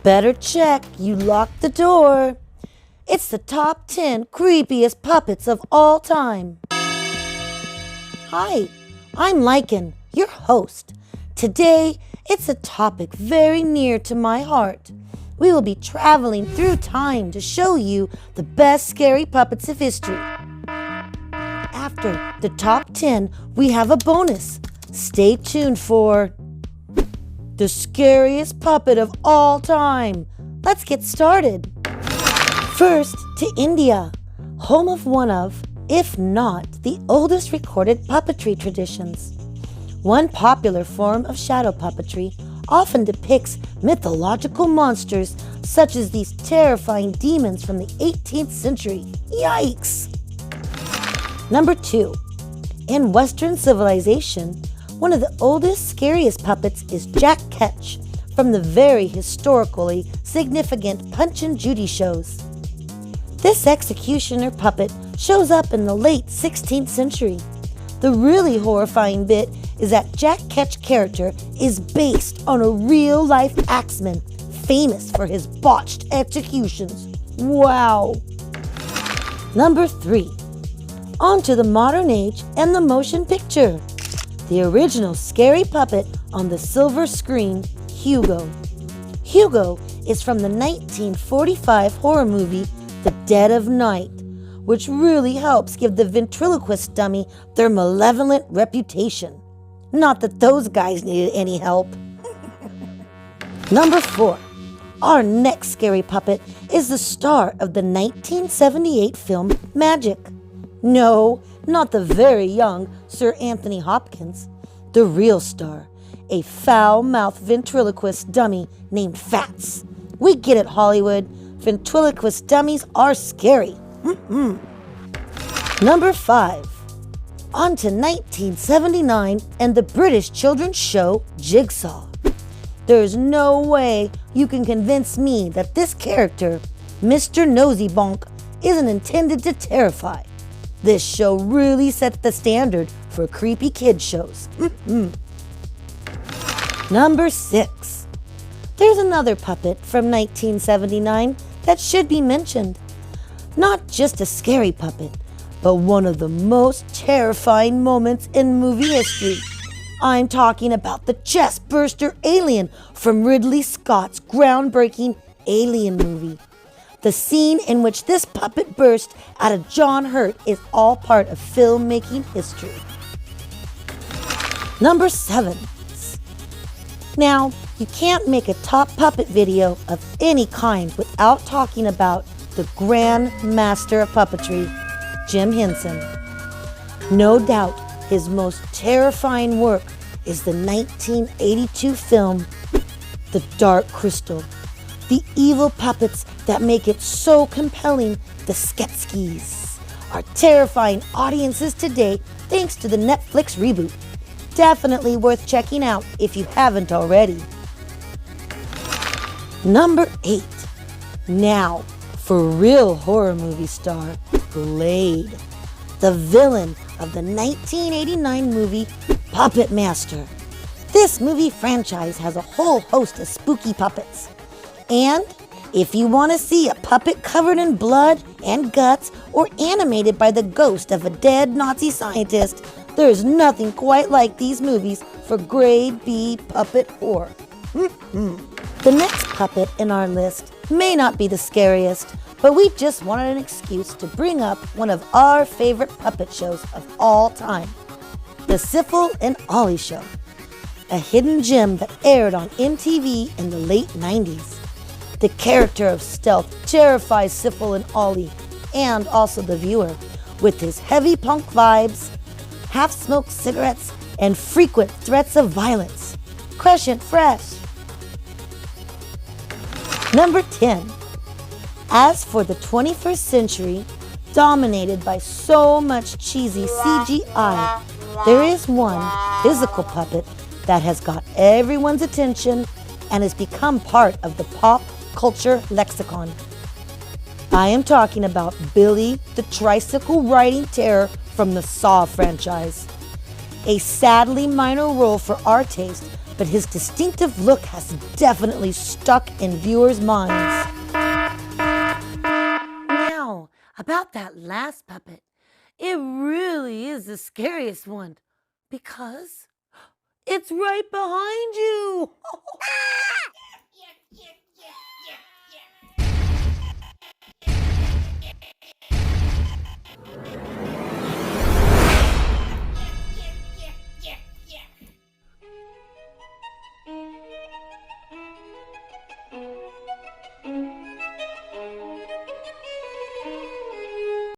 Better check you locked the door. It's the top 10 creepiest puppets of all time. Hi, I'm Lycan, your host. Today, it's a topic very near to my heart. We will be traveling through time to show you the best scary puppets of history. After the top 10, we have a bonus. Stay tuned for the scariest puppet of all time. Let's get started. First, to India, home of one of, if not the oldest recorded puppetry traditions. One popular form of shadow puppetry often depicts mythological monsters such as these terrifying demons from the 18th century. Yikes! Number 2. In Western civilization, one of the oldest, scariest puppets is Jack Ketch from the very historically significant Punch and Judy shows. This executioner puppet shows up in the late 16th century. The really horrifying bit is that Jack Ketch character is based on a real-life axeman famous for his botched executions. Wow! Number 3. On to the modern age and the motion picture. The original scary puppet on the silver screen, Hugo. Hugo is from the 1945 horror movie The Dead of Night, which really helps give the ventriloquist dummy their malevolent reputation. Not that those guys needed any help. Number 4. Our next scary puppet is the star of the 1978 film Magic. No, not the very young Sir Anthony Hopkins. The real star, a foul-mouthed ventriloquist dummy named Fats. We get it, Hollywood. Ventriloquist dummies are scary. Number 5. On to 1979 and the British children's show Jigsaw. There's no way you can convince me that this character, Mr. Nosy Bonk, isn't intended to terrify. This show really sets the standard for creepy kid shows. Number 6. There's another puppet from 1979 that should be mentioned. Not just a scary puppet, but one of the most terrifying moments in movie history. I'm talking about the chest burster alien from Ridley Scott's groundbreaking Alien movie. The scene in which this puppet burst out of John Hurt is all part of filmmaking history. Number 7. Now, you can't make a top puppet video of any kind without talking about the Grand Master of Puppetry, Jim Henson. No doubt his most terrifying work is the 1982 film, The Dark Crystal. The evil puppets that make it so compelling, the Skeksis, are terrifying audiences today thanks to the Netflix reboot. Definitely worth checking out if you haven't already. Number 8. Now, for real horror movie star, Blade, the villain of the 1989 movie Puppet Master. This movie franchise has a whole host of spooky puppets. And if you want to see a puppet covered in blood and guts or animated by the ghost of a dead Nazi scientist, there's nothing quite like these movies for grade B puppet horror. The next puppet in our list may not be the scariest, but we just wanted an excuse to bring up one of our favorite puppet shows of all time, The Syphil and Ollie Show, a hidden gem that aired on MTV in the late 90s. The character of Stealth terrifies Syphil and Ollie, and also the viewer, with his heavy punk vibes, half-smoked cigarettes, and frequent threats of violence. Crescent Fresh. Number 10. As for the 21st century, dominated by so much cheesy CGI, there is one physical puppet that has got everyone's attention and has become part of the pop culture lexicon. I am talking about Billy the Tricycle Riding Terror from the Saw franchise. A sadly minor role for our taste, but his distinctive look has definitely stuck in viewers' minds. Now, about that last puppet, it really is the scariest one because it's right behind you.